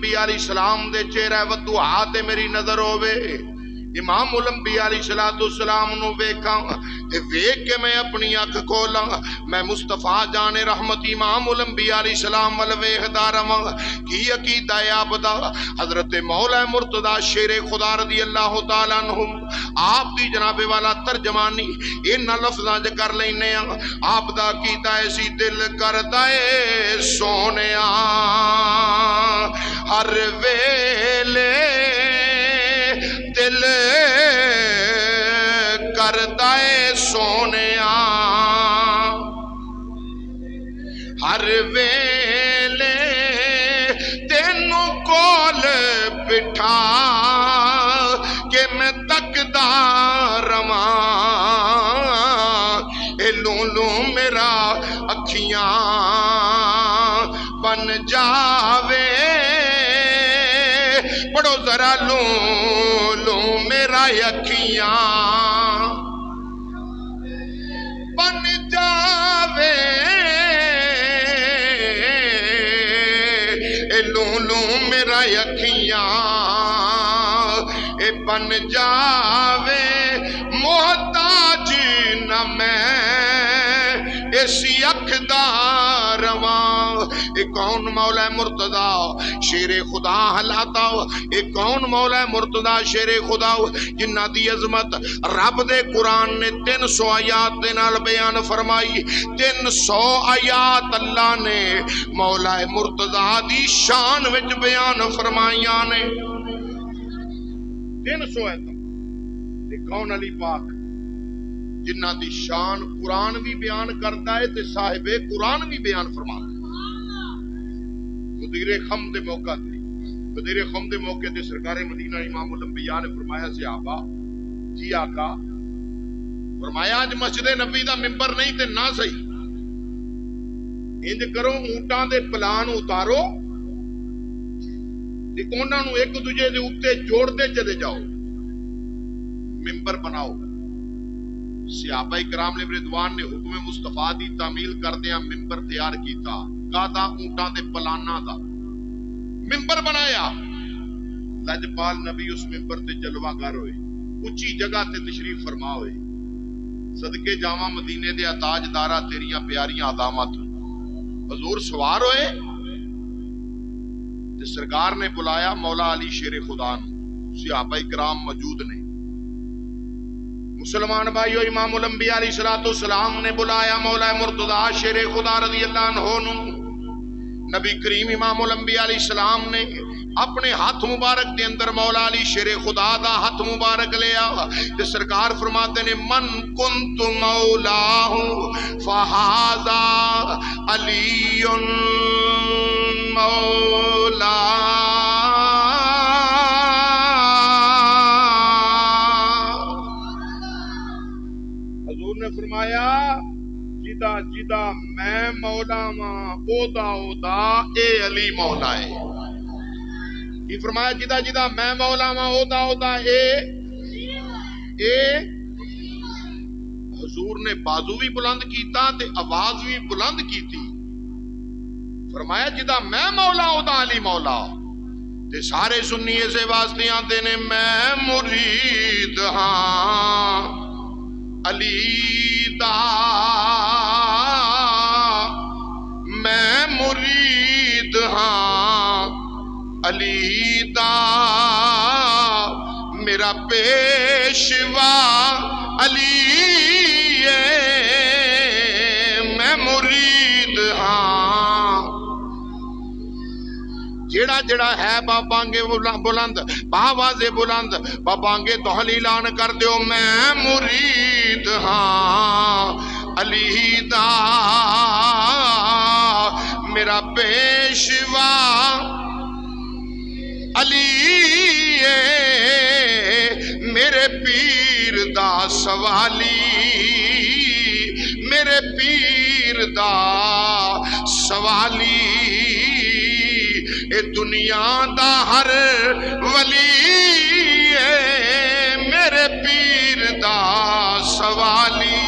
الانبیاء علیہ السلام دے چہرہ ودعا تے میری نظر ہووے، امام الانبیاء علیہ السلام نو ویکھاں تے ویکھ کے میں اپنی اکھ کھولاں، میں مصطفیٰ جان رحمت امام الانبیاء علیہ السلام ول ویکھدا رہواں۔ کی عقیدہ ہے آپ دا؟ حضرت مولا مرتضی شیر خدا رضی اللہ تعالیٰ عنہ آپ دی جناب والا ترجمانی انہاں لفظاں وچ کر لینے ہاں۔ آپ دا عقیدہ ایسی دل کردا اے سونیا ہر ویلے دل کردا اے سونیا ہر ویلے تینوں کول بٹھا کہ میں تکدا رواں، اے لوں لوں میرا اکھیاں بن جاوے، پڑھو ذرا لوں لوں میرا اکھیاں بن جاوے، اے لوں لوں میرا اکھیاں اے بن جاوے، محتاج نہ میں اسی اکھ دا رواں۔ اے کون مولا مرتضی شیر خدا ہلاتا، اے کون مولا مرتضی شیر خدا جنہ دی عظمت رب دے قرآن نے 300 آیات دے نال بیان فرمائی۔ 300 آیات اللہ نے مولا مرتضی دی شان وچ بیان فرمائیاں نے۔ 300 آیات تے کون علی پاک جنہ دی شان قرآن بھی بیان کرتا ہے تے صاحب قرآن بھی بیان فرماتا ہے۔ غدیر خم دے موقع تے غدیر خم دے موقع تے سرکار مدینہ امام الانبیاء نے فرمایا صحابہ جی آقا، فرمایا آج مسجد نبی دا ممبر نہیں تے نہ صحیح، انج کرو اونٹاں دے پلان اتارو تے انہاں نوں ایک دوجے دے اوتے جوڑتے چلے جاؤ، ممبر بناؤ۔ صحابہ کرام نے رضوان نے حکم مصطفیٰ دی تعمیل کردیاں ممبر تیار کیتا، کادا اونٹاں دے پلانا دا ممبر بنایا۔ لجپال نبی اس ممبر تے جلوہ گر ہوئے، اچھی جگہ تے تشریف فرما ہوئے۔ صدقے جاواں مدینے دے تاج دارا تیریاں پیاریاں علامت، حضور سوار ہوئے تے سرکار نے بلایا مولا علی شیر خدا نو، صحابہ کرام موجود نے۔ مسلمان بھائیو، امام الانبیاء علیہ السلام نے بلایا مولا مرتضی شیر خدا رضی اللہ عنہ نو۔ نبی کریم امام الانبیاء علیہ السلام نے اپنے ہاتھ مبارک دے اندر مولا علی شیر خدا دا ہاتھ مبارک لیا تے سرکار فرماتے نے من کنت مولاہ فہذا علی مولا۔ حضور نے فرمایا جدا جدا میں مولا ماں اودا اودا اے علی مولا ہے۔ یہ فرمایا جدا جدا میں مولا ماں اودا اودا اے حضور نے بازو بھی بلند کیتا تے آواز بھی بلند کیتی، فرمایا جدا میں مولا اودا علی مولا۔ تے سارے سنی اسے واسطے آتے نے میں مرید ہاں علی دا، میں مرید ہاں علی دا، میرا پیشوا علی میں مرید ہاں۔ جیڑا جیڑا ہے بابانگے بلند باوازے بلند بابانگے دوہلی لان کر دیو میں مرید ہاں علی دا، میرا پیشوا علی میرے پیر دا سوالی، میرے پیر دا سوالی، اے دنیا دا ہر ولی میرے پیر دا سوالی۔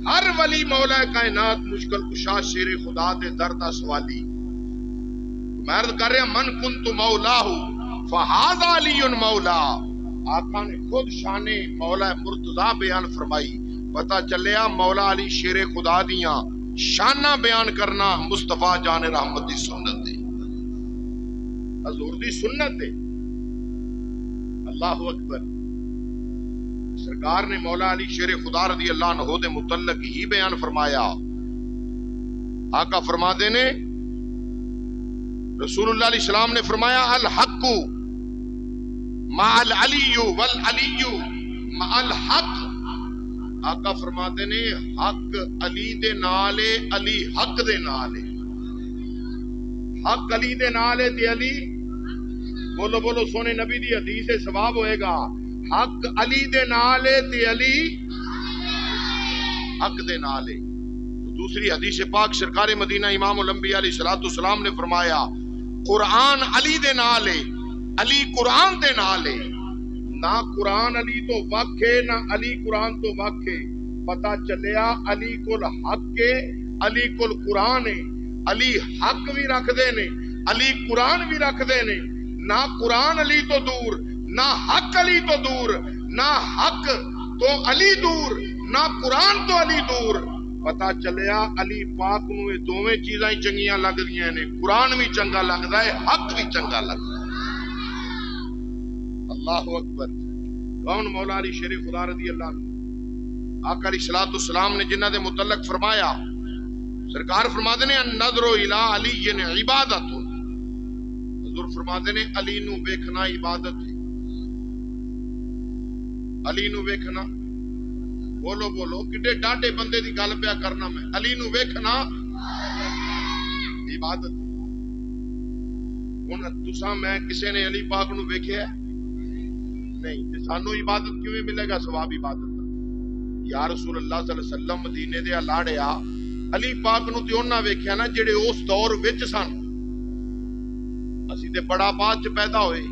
ہر ولی مولا کائنات مشکل کشا شیر خدا دے دردہ سوالی. میں عرض کر رہا من کنت مولا فہذا علی مولا. آقا نے خود شان مولا مرتضی بیان فرمائی. پتہ چلیا مولا علی شیر خدا دیاں شانہ بیان کرنا مصطفیٰ جان رحمت دی سنت دے، حضور دی سنت دے. اللہ اکبر. سرکار نے مولا علی شیر خدا رضی اللہ عنہ دے متعلق ہی بیان فرمایا. آقا فرماتے نے رسول اللہ علیہ السلام نے فرمایا الحق مع العلی والعلی مع الحق. آقا فرماتے نے حق علی دے نالے، علی حق دے نالے. حق علی دے نالے تے علی، بولو بولو سونے نبی دی حدیث سے ثواب ہوئے گا. حق علی دے نالے تے علی حق دے نالے. دوسری حدیث پاک سرکار مدینہ امام الانبیاء علیہ السلام نے فرمایا قرآن علی دے نالے، علی قرآن دے نالے. نہ قرآن علی تو واقع نہ علی قرآن تو واقع. پتہ چلیا علی کل حق کے، علی کل قرآن ہے. علی حق بھی رکھ دے نے، علی قرآن بھی رکھ دے نے. نہ قرآن علی تو دور، نہ حق علی تو دور، نہ حق تو علی دور، نہ قرآن تو علی دور. پتہ چلیا علی پاک نو یہ دوویں چیزاں چنگیاں لگ دیاں نے. قرآن بھی چنگا لگدا ہے، حق بھی چنگا لگدا ہے. اللہ اکبر. کون مولا علی شیر خدا رضی اللہ عنہ. آقا علیہ الصلوۃ والسلام نے جنہ دے متعلق فرمایا، سرکار فرماتے نے النظر الی علی عبادت. حضور فرماتے نے علی نو ویکھنا عبادت ہے. علی نو ویکھنا، بولو بولو کڈے ڈاڈے بندے دی گل پیا کرنا میں. علی نو ویکھنا عبادت. ہن تساں میں کسے نے علی پاک نو ویکھیا نہیں تے سانو عبادت کیویں ملے گا؟ ثواب عبادت دا. یا رسول اللہ صلی اللہ علیہ وسلم مدینے دے لاڑیا علی پاک نو تے انہاں ویکھیا نا جڑے اس دور وچ سن. اسی تے بڑا بعد چ پیدا ہوئے،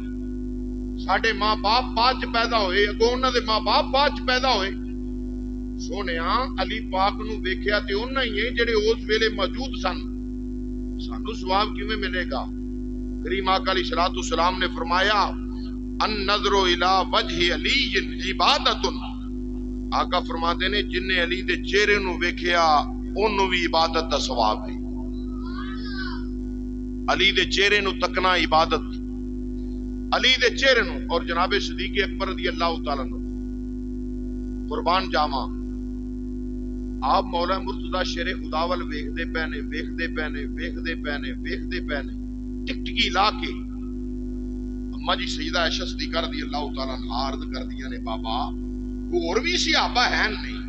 ساڈے ماں باپ بعد چ پیدا ہوئے، اگوں انہاں دے ماں باپ بعد چ پیدا ہوئے. سونیا علی پاک نو ویکھیا تے انہاں ہی ہے جڑے اس ویلے موجود سن. سانو ثواب کیویں ملے گا؟ کریم آقا علیہ الصلوۃ والسلام نے فرمایا النظر الی وجہ علی عبادت. آقا فرماتے نے جن نے علی دے چہرے نو ویکھیا اونوں بھی عبادت دا ثواب ہے. علی دے چہرے نو تکنا عبادت، علی دے چہرے نو. اور جناب صدیق اکبر رضی اللہ تعالی عنہ قربان جاواں آپ مولا مرتضی شیر خدا ول ویکھدے پے نے، ویکھدے پے نے، ویکھدے پے نے، ویکھدے پے نے. ٹکٹکی لا کے اما جی سیدہ عائشہ صدیقہ رضی اللہ تعالی عنہ عرض کردیاں نے بابا اور بھی صحابہ ہیں نہیں،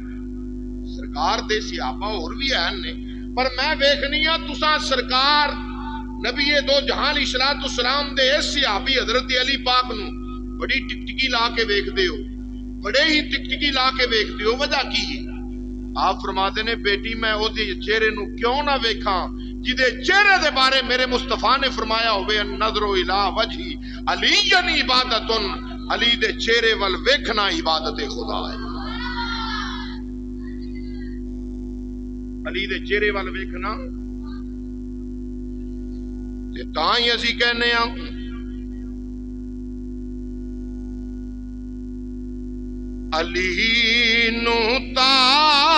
سرکار دے صحابہ اور بھی ہیں نہیں، پر میں ویکھنی ہاں تساں سرکار نبی دو جہان علیہ الصلوۃ والسلام دے اس صحابی حضرت علی پاک نو بڑی ٹکٹکی لا کے ویکھدے ہو، بڑے ہی ٹکٹکی لا کے ویکھدے ہو. وجہ کی ہے؟ آپ فرماتے نے بیٹی میں او دے چہرے نو کیوں نہ ویکھاں جدے چہرے دے بارے میرے مصطفیٰ نے فرمایا ہوئے النظر الی وجہ علی عبادت. علی دے چہرے ول ویکھنا عبادت خدا ہے. علی دے چہرے ول ویکھنا تے تاں ہی اسی کہنے ہاں علی نو تاجدار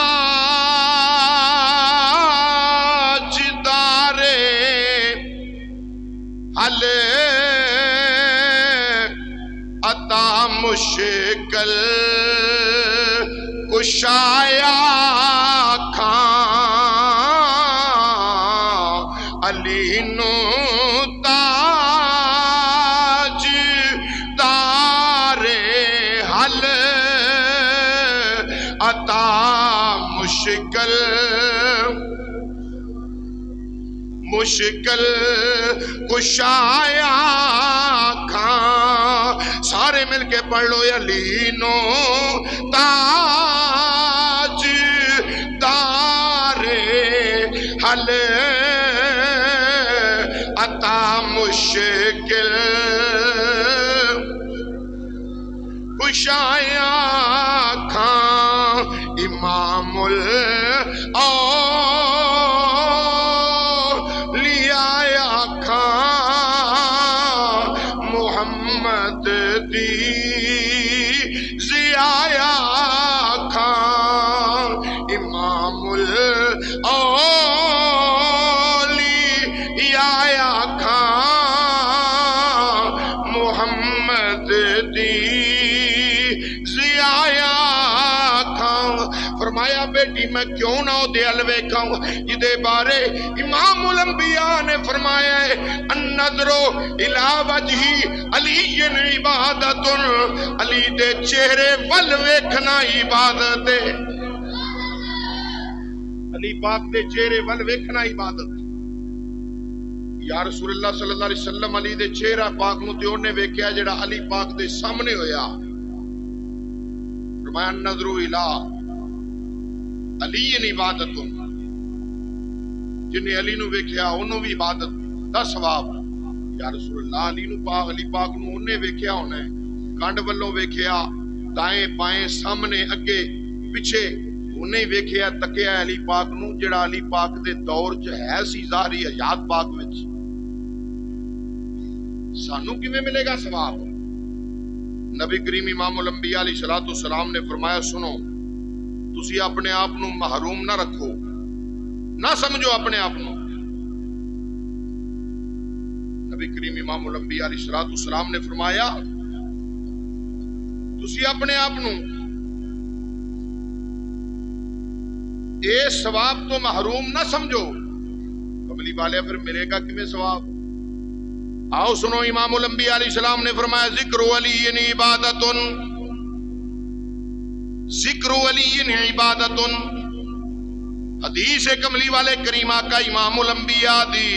حل عطا مشکل کشایا کھاں. علی نو تاجدار حل عطا مشکل کشایا کھاں. سارے مل کے پڑھ لو علی نو تاج دار حل عطا مشکل کشایا کھاں. امام میں کیوں نہ دے ال ویکھاں جدے بارے امام الانبیاء نے فرمایا ہے النظر الی وجہ علی عبادت، علی دے چہرے ول ویکھنا عبادت ہے، علی پاک دے چہرے ول ویکھنا عبادت۔ یا رسول اللہ صلی اللہ علیہ وسلم علی دے چہرہ پاک نو تے اونے ویکھیا جڑا علی پاک دے سامنے ہویا، فرمایا نظر الی علی عبادت، جن علی نو ویکھیا انہوں بھی عبادت دا ثواب۔ یا رسول اللہ علی نو پاک علی پاک نو انہیں ویکھیا ہونا ہے، کانڈ والوں ویکھیا، دائیں بائیں سامنے اگے پیچھے انہیں ویکھیا، تکیا علی پاک نو جڑا علی پاک دے دور چ ہے سی ظاہری حیات پاک وچ، سانو کیویں ملے گا ثواب؟ نبی کریم امام الانبیاء علیہ السلام نے فرمایا سنو، تسی اپنے آپ نو محروم نہ رکھو، نہ سمجھو اپنے آپ نو۔ نبی کریم امام الانبیاء علیہ السلام نے فرمایا تسی اپنے آپ نو اے ثواب تو محروم نہ سمجھو۔ کملی والے پھر ملے گا کیویں ثواب؟ آؤ سنو، امام الانبیاء علیہ السلام نے فرمایا ذکر علی عبادت، ذکر علی عبادت، حدیث کملی والے کریم آقا امام الانبیاء دی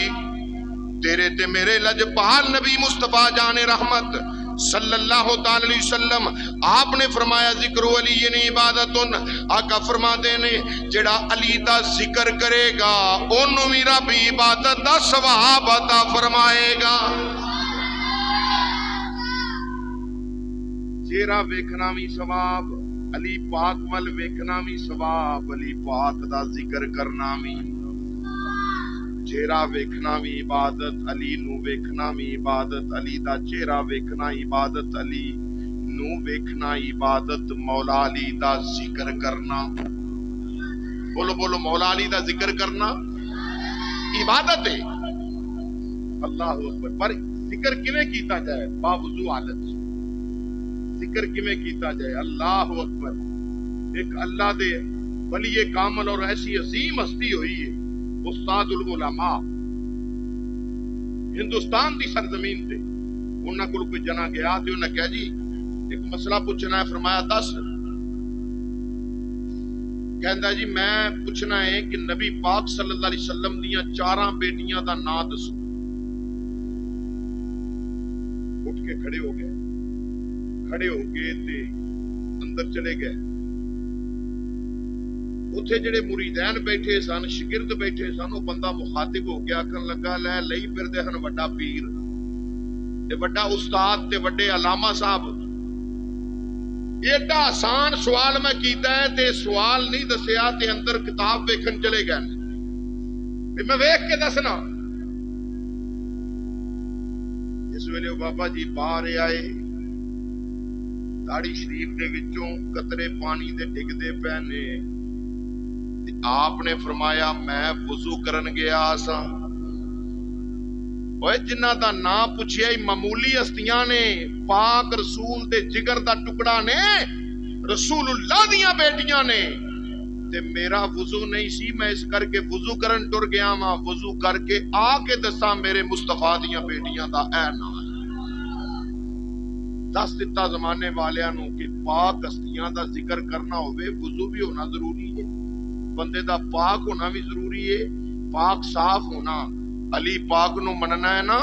تیرے تے میرے لجپال نبی مصطفیٰ جان رحمت صلی اللہ تعالی علیہ وسلم آپ نے فرمایا ذکر علی عبادت، آقا فرما دے نے جڑا علی دا ذکر کرے گا انہوں بھی رب عبادت دا ثواب عطا فرمائے گا۔ چہرہ ویکھنا بھی ثواب، علی پاک ول ویکھنا بھی ثواب، علی پاک دا ذکر کرنا بھی، چہرہ ویکھنا بھی عبادت، علی نو ویکھنا بھی عبادت، علی دا چہرہ ویکھنا عبادت، علی نو ویکھنا عبادت، مولا علی دا ذکر کرنا، بولو بولو، مولا علی دا ذکر کرنا عبادت ہے۔ اللہ اکبر۔ پر ذکر کیویں کیتا جائے؟ باوضو حالت ذکر کیویں کیتا جائے؟ اللہ اکبر۔ ایک اللہ دے ولی کامل اور ایسی عظیم ہستی ہوئی ہے استاد العلماء ہندوستان دی سرزمین تے، انہاں کول کوئی جنا گیا تے انہاں کہا جی ایک مسئلہ پوچھنا ہے، فرمایا دس، کہندا جی میں پوچھنا ہے کہ نبی پاک صلی اللہ علیہ وسلم دیاں 4 بیٹیاں دا نام دسو۔ اٹھ کے کھڑے ہو گئے، کھڑے ہو کے تے اندر چلے گئے، اتھے جڑے مریدین بیٹھے سن، شگرد بیٹھے سن، وہ بندہ مخاطب ہو کے آکھن لگا لے لئی پھردے ہن وڈا پیر تے وڈا استاد تے وڈے علامہ صاحب، ایڈا آسان سوال میں کیتا ہے تے سوال نہیں دسیا تے اندر کتاب ویکھن چلے گئے، میں ویکھ کے دسنا۔ اس ویلے بابا جی باہر آئے، داڑھی شریف دے وچوں قطرے پانی دے ڈگدے پے نے، آپ نے فرمایا میں وضو کرن گیا سا۔ اوے جنہ دا نام پوچھیا ہی معمولی ہستیاں نے، پاک رسول دے جگر دا ٹکڑا نے، رسول اللہ دیاں بیٹیاں نے، تے میرا وضو نہیں سی، میں اس کر کے وضو کرن ٹر گیا ہاں، وضو کر کے آ کے دساں میرے مصطفیٰ دیاں بیٹیاں دا اے نال دس دتا زمانے والیاں نو کہ پاک ہستیاں دا ذکر کرنا ہوئے وضو بھی ہونا ضروری ہے، بندے دا پاک ہونا بھی ضروری ہے، پاک صاف ہونا۔ علی پاک نو مننا ہے نا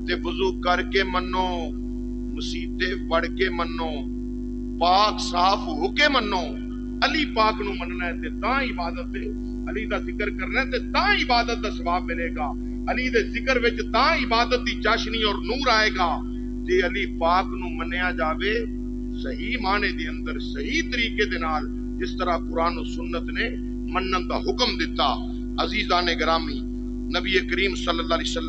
تے وضو کر کے منو، مسیتے وڑ کے منو، پاک صاف ہو کے منو، علی پاک نو مننا ہے تے تاں عبادت ہے، علی دا ذکر کرنا ہے تے تاں عبادت دا ثواب ملے گا، علی دے ذکر وچ تاں عبادت دی چاشنی اور نور آئے گا جے علی پاک نو منیا جاوے صحیح معنی دے اندر، صحیح طریقے دے نال، جس طرح قرآن و سنت نے منن دا حکم دیتا۔ عزیزان گرامی، نبی کریم صلی اللہ علیہ وسلم